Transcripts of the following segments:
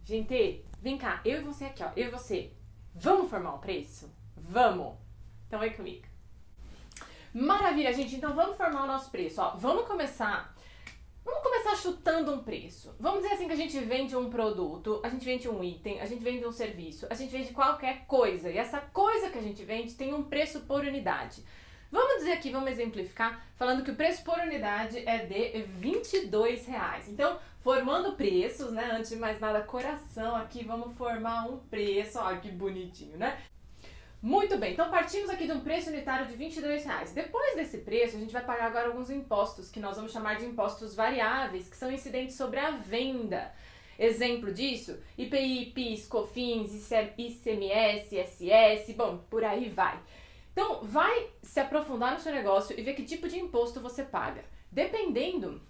Gente, vem cá, eu e você aqui, ó, eu e você. Vamos formar um preço? Vamos! Então vem comigo. Maravilha, gente, então vamos formar o nosso preço, ó. Vamos começar chutando um preço. Vamos dizer assim que a gente vende um produto, a gente vende um item, a gente vende um serviço, a gente vende qualquer coisa. E essa coisa que a gente vende tem um preço por unidade. Vamos dizer aqui, vamos exemplificar, falando que o preço por unidade é de R$22. Então, formando preços, né? Antes de mais nada, coração aqui, vamos formar um preço. Olha que bonitinho, né? Muito bem, então partimos aqui de um preço unitário de R$22. Depois desse preço, a gente vai pagar agora alguns impostos, que nós vamos chamar de impostos variáveis, que são incidentes sobre a venda. Exemplo disso, IPI, PIS, COFINS, ICMS, ISS, bom, por aí vai. Então, vai se aprofundar no seu negócio e ver que tipo de imposto você paga. Dependendo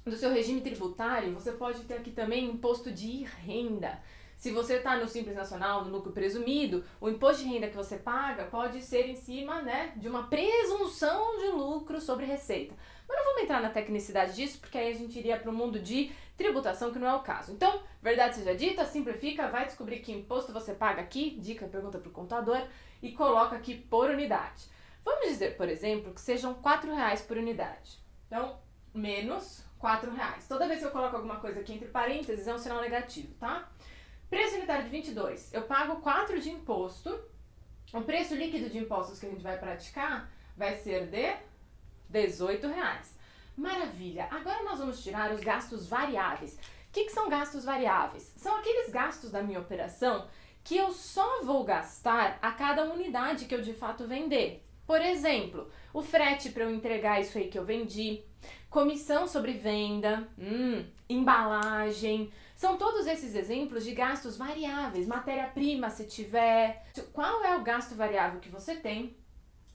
do seu regime tributário, você pode ter aqui também imposto de renda. Se você está no Simples Nacional, no lucro presumido, o imposto de renda que você paga pode ser em cima, né, de uma presunção de lucro sobre receita. Mas não vamos entrar na tecnicidade disso, porque aí a gente iria para o mundo de tributação, que não é o caso. Então, verdade seja dita, simplifica, vai descobrir que imposto você paga aqui, dica, pergunta para o contador, e coloca aqui por unidade. Vamos dizer, por exemplo, que sejam R$4 por unidade. Então, menos R$4. Toda vez que eu coloco alguma coisa aqui entre parênteses, é um sinal negativo, tá? Preço unitário de 22, eu pago 4 de imposto, o preço líquido de impostos que a gente vai praticar vai ser de R$18. Maravilha, agora nós vamos tirar os gastos variáveis. O que são gastos variáveis? São aqueles gastos da minha operação que eu só vou gastar a cada unidade que eu de fato vender. Por exemplo, o frete para eu entregar isso aí que eu vendi, comissão sobre venda, embalagem. São todos esses exemplos de gastos variáveis, matéria-prima se tiver. Qual é o gasto variável que você tem?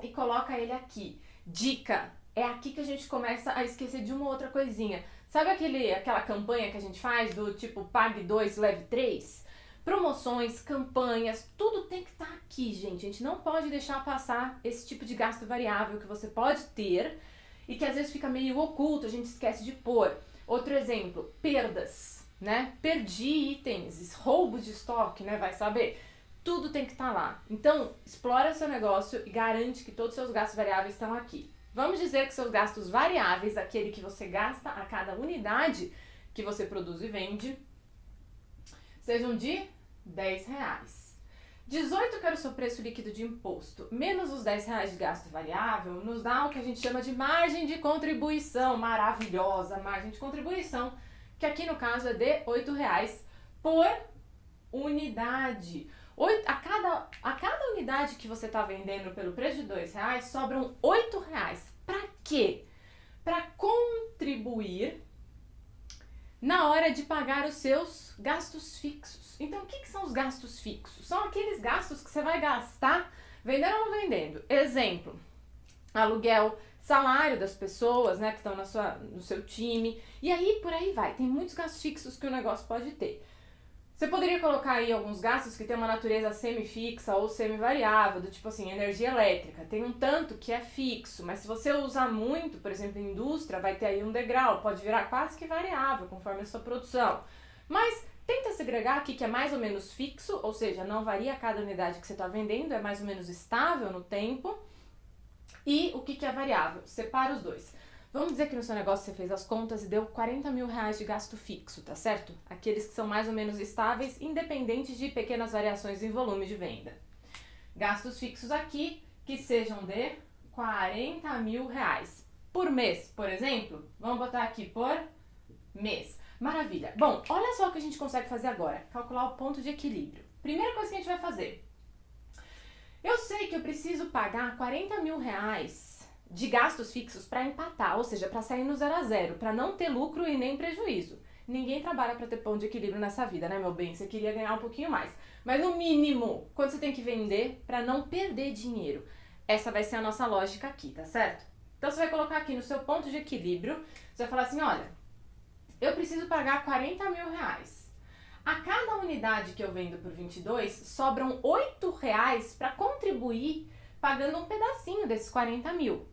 E coloca ele aqui. Dica, é aqui que a gente começa a esquecer de uma outra coisinha. Sabe aquela campanha que a gente faz do tipo pague 2, leve 3? Promoções, campanhas, tudo tem que estar aqui, gente. A gente não pode deixar passar esse tipo de gasto variável que você pode ter e que às vezes fica meio oculto, a gente esquece de pôr. Outro exemplo, perdas, né? Perdi itens, roubos de estoque, né? Vai saber. Tudo tem que estar lá. Então, explora seu negócio e garante que todos os seus gastos variáveis estão aqui. Vamos dizer que seus gastos variáveis, aquele que você gasta a cada unidade que você produz e vende, sejam de R$10. 18 que era o seu preço líquido de imposto, menos os R$10 de gasto variável, nos dá o que a gente chama de margem de contribuição, maravilhosa margem de contribuição, que aqui no caso é de R$8 por unidade. A cada unidade que você está vendendo pelo preço de R$2, sobram R$8. Para quê? Para contribuir na hora de pagar os seus gastos fixos. Então, o que são os gastos fixos? São aqueles gastos que você vai gastar vendendo ou não vendendo. Exemplo, aluguel, salário das pessoas, né, que estão no seu time. E aí, por aí vai. Tem muitos gastos fixos que o negócio pode ter. Você poderia colocar aí alguns gastos que tem uma natureza semi-fixa ou semi-variável, do tipo assim, energia elétrica. Tem um tanto que é fixo, mas se você usar muito, por exemplo, em indústria, vai ter aí um degrau, pode virar quase que variável, conforme a sua produção. Mas tenta segregar aqui que é mais ou menos fixo, ou seja, não varia a cada unidade que você está vendendo, é mais ou menos estável no tempo. E o que é variável? Separa os dois. Vamos dizer que no seu negócio você fez as contas e deu R$40 mil de gasto fixo, tá certo? Aqueles que são mais ou menos estáveis, independentes de pequenas variações em volume de venda. Gastos fixos aqui que sejam de R$40 mil. Por mês, por exemplo, vamos botar aqui por mês. Maravilha. Bom, olha só o que a gente consegue fazer agora. Calcular o ponto de equilíbrio. Primeira coisa que a gente vai fazer. Eu sei que eu preciso pagar R$40 mil de gastos fixos para empatar, ou seja, para sair no 0 a 0, para não ter lucro e nem prejuízo. Ninguém trabalha para ter ponto de equilíbrio nessa vida, né, meu bem? Você queria ganhar um pouquinho mais. Mas no mínimo, quando você tem que vender para não perder dinheiro. Essa vai ser a nossa lógica aqui, tá certo? Então você vai colocar aqui no seu ponto de equilíbrio, você vai falar assim, olha, eu preciso pagar R$40 mil. A cada unidade que eu vendo por 22, sobram R$8 para contribuir pagando um pedacinho desses 40 mil.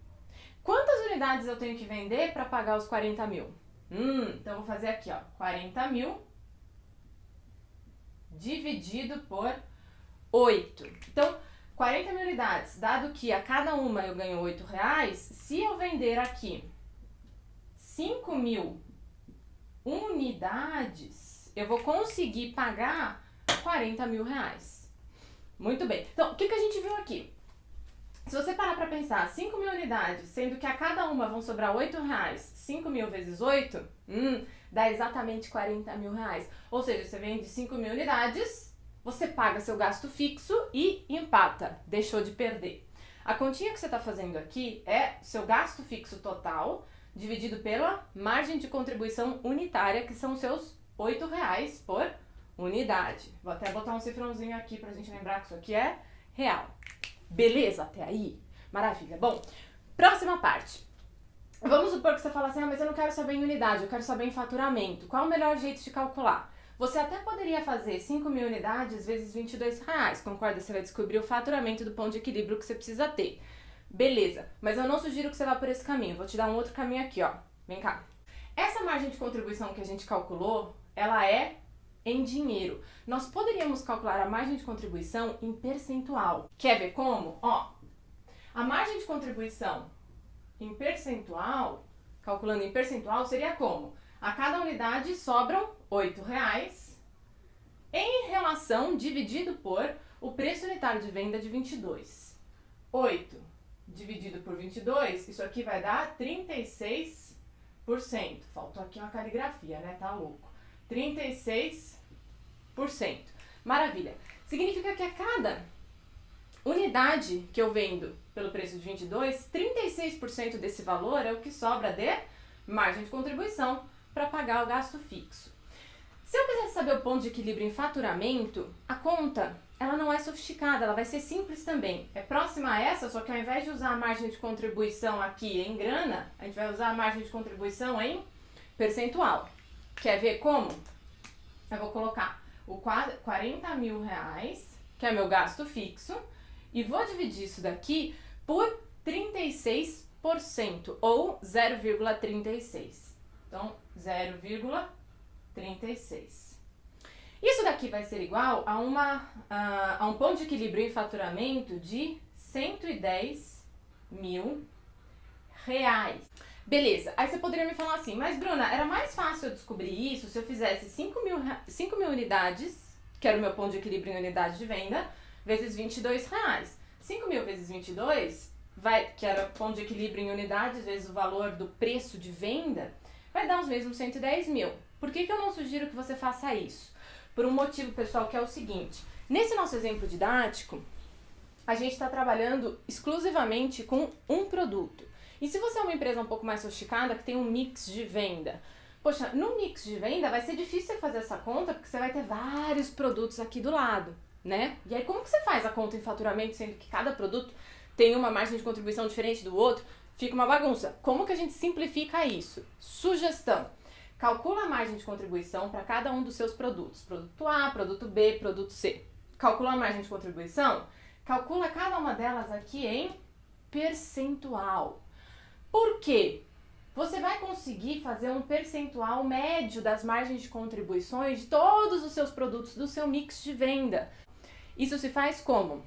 Quantas unidades eu tenho que vender para pagar os 40 mil? Então eu vou fazer aqui, ó, 40 mil dividido por 8. Então, 40 mil unidades, dado que a cada uma eu ganho R$8, se eu vender aqui 5 mil unidades, eu vou conseguir pagar R$40 mil. Muito bem. Então, o que a gente viu aqui? Se você parar para pensar, 5 mil unidades, sendo que a cada uma vão sobrar R$8, 5 mil vezes 8, dá exatamente R$40 mil. Ou seja, você vende 5 mil unidades, você paga seu gasto fixo e empata, deixou de perder. A continha que você está fazendo aqui é seu gasto fixo total, dividido pela margem de contribuição unitária, que são os seus R$8 por unidade. Vou até botar um cifrãozinho aqui pra gente lembrar que isso aqui é real. Beleza até aí? Maravilha. Bom, próxima parte. Vamos supor que você fala assim, mas eu não quero saber em unidade, eu quero saber em faturamento. Qual o melhor jeito de calcular? Você até poderia fazer 5 mil unidades vezes R$22. Concorda? Você vai descobrir o faturamento do ponto de equilíbrio que você precisa ter. Beleza, mas eu não sugiro que você vá por esse caminho. Vou te dar um outro caminho aqui, ó. Vem cá. Essa margem de contribuição que a gente calculou, ela é em dinheiro. Nós poderíamos calcular a margem de contribuição em percentual. Quer ver como? Ó, a margem de contribuição em percentual, calculando em percentual, seria como? A cada unidade sobram R$8 em relação dividido por o preço unitário de venda de 22. 8 dividido por 22, isso aqui vai dar 36%. Faltou aqui uma caligrafia, né? Tá louco. 36%. Maravilha. Significa que a cada unidade que eu vendo pelo preço de 22, 36% desse valor é o que sobra de margem de contribuição para pagar o gasto fixo. Se eu quisesse saber o ponto de equilíbrio em faturamento, a conta ela não é sofisticada, ela vai ser simples também. É próxima a essa, só que ao invés de usar a margem de contribuição aqui em grana, a gente vai usar a margem de contribuição em percentual. Quer ver como? Eu vou colocar o R$40 mil, que é meu gasto fixo, e vou dividir isso daqui por 36%, ou 0,36. Então, 0,36. Isso daqui vai ser igual a um ponto de equilíbrio em faturamento de R$110 mil. Beleza, aí você poderia me falar assim, mas Bruna, era mais fácil eu descobrir isso se eu fizesse 5 mil unidades, que era o meu ponto de equilíbrio em unidade de venda, vezes R$22. 5 mil vezes 22, que era o ponto de equilíbrio em unidades, vezes o valor do preço de venda, vai dar os mesmos 110 mil. Por que eu não sugiro que você faça isso? Por um motivo, pessoal, que é o seguinte. Nesse nosso exemplo didático, a gente está trabalhando exclusivamente com um produto. E se você é uma empresa um pouco mais sofisticada, que tem um mix de venda, poxa, no mix de venda vai ser difícil você fazer essa conta, porque você vai ter vários produtos aqui do lado, né? E aí como que você faz a conta em faturamento, sendo que cada produto tem uma margem de contribuição diferente do outro? Fica uma bagunça. Como que a gente simplifica isso? Sugestão. Calcula a margem de contribuição para cada um dos seus produtos. Produto A, produto B, produto C. Calcula a margem de contribuição? Calcula cada uma delas aqui em percentual. Por quê? Você vai conseguir fazer um percentual médio das margens de contribuições de todos os seus produtos do seu mix de venda. Isso se faz como?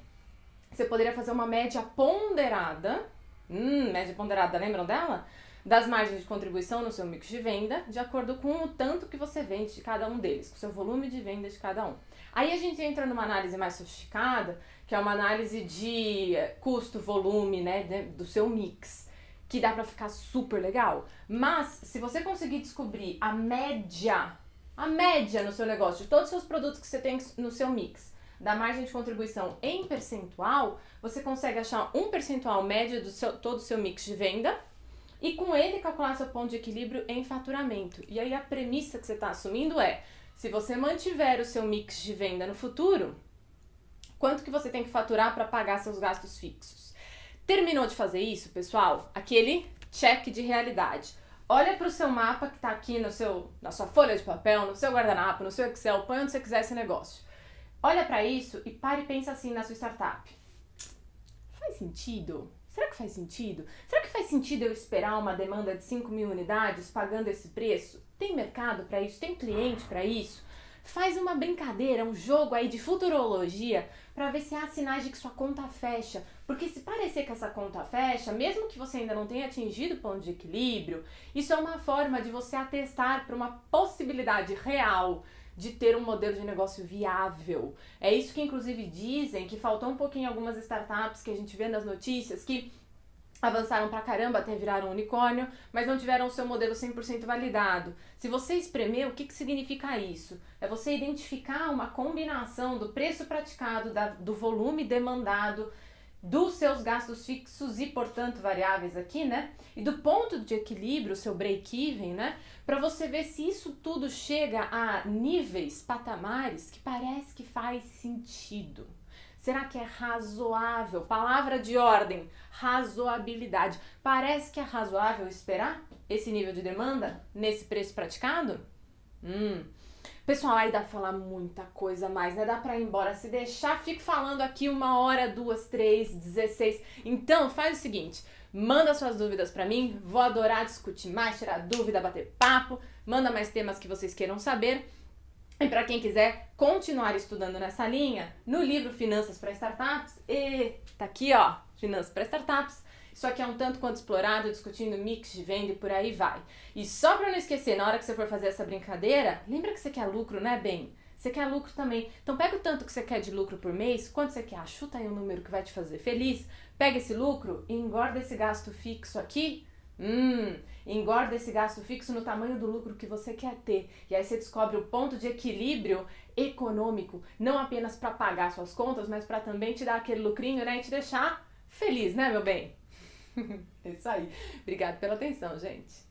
Você poderia fazer uma média ponderada. Média ponderada, lembram dela? Das margens de contribuição no seu mix de venda, de acordo com o tanto que você vende de cada um deles, com o seu volume de venda de cada um. Aí a gente entra numa análise mais sofisticada, que é uma análise de custo-volume, né, do seu mix, que dá pra ficar super legal. Mas, se você conseguir descobrir a média no seu negócio, de todos os seus produtos que você tem no seu mix, da margem de contribuição em percentual, você consegue achar um percentual médio do todo o seu mix de venda, e com ele calcular seu ponto de equilíbrio em faturamento. E aí a premissa que você está assumindo é, se você mantiver o seu mix de venda no futuro, quanto que você tem que faturar para pagar seus gastos fixos? Terminou de fazer isso, pessoal? Aquele check de realidade. Olha para o seu mapa que está aqui na sua folha de papel, no seu guardanapo, no seu Excel, põe onde você quiser esse negócio. Olha para isso e pare e pensa assim na sua startup. Faz sentido? Será que faz sentido? Será que faz sentido eu esperar uma demanda de 5 mil unidades pagando esse preço? Tem mercado para isso? Tem cliente para isso? Faz uma brincadeira, um jogo aí de futurologia para ver se há sinais de que sua conta fecha. Porque se parecer que essa conta fecha, mesmo que você ainda não tenha atingido o ponto de equilíbrio, isso é uma forma de você atestar para uma possibilidade real de ter um modelo de negócio viável. É isso que inclusive dizem que faltou um pouquinho em algumas startups que a gente vê nas notícias que avançaram pra caramba até virar um unicórnio, mas não tiveram o seu modelo 100% validado. Se você espremer, o que significa isso? É você identificar uma combinação do preço praticado, do volume demandado, dos seus gastos fixos e, portanto, variáveis aqui, né? E do ponto de equilíbrio, o seu break-even, né? Para você ver se isso tudo chega a níveis, patamares que parece que faz sentido. Será que é razoável? Palavra de ordem, razoabilidade. Parece que é razoável esperar esse nível de demanda nesse preço praticado? Pessoal, aí dá pra falar muita coisa a mais, né? Dá pra ir embora. Se deixar, fico falando aqui 1 hora, 2, 3, 16. Então, faz o seguinte, manda suas dúvidas pra mim, vou adorar discutir mais, tirar dúvida, bater papo, manda mais temas que vocês queiram saber. E para quem quiser continuar estudando nessa linha, no livro Finanças para Startups, tá aqui ó, Finanças para Startups, isso aqui é um tanto quanto explorado, discutindo mix de venda e por aí vai. E só para não esquecer, na hora que você for fazer essa brincadeira, lembra que você quer lucro, né, bem? Você quer lucro também. Então pega o tanto que você quer de lucro por mês, quanto você quer, chuta aí um número que vai te fazer feliz, pega esse lucro e engorda esse gasto fixo aqui, engorda esse gasto fixo no tamanho do lucro que você quer ter. E aí você descobre o ponto de equilíbrio econômico, não apenas para pagar suas contas, mas para também te dar aquele lucrinho, né, e te deixar feliz, né, meu bem? É isso aí. Obrigada pela atenção, gente.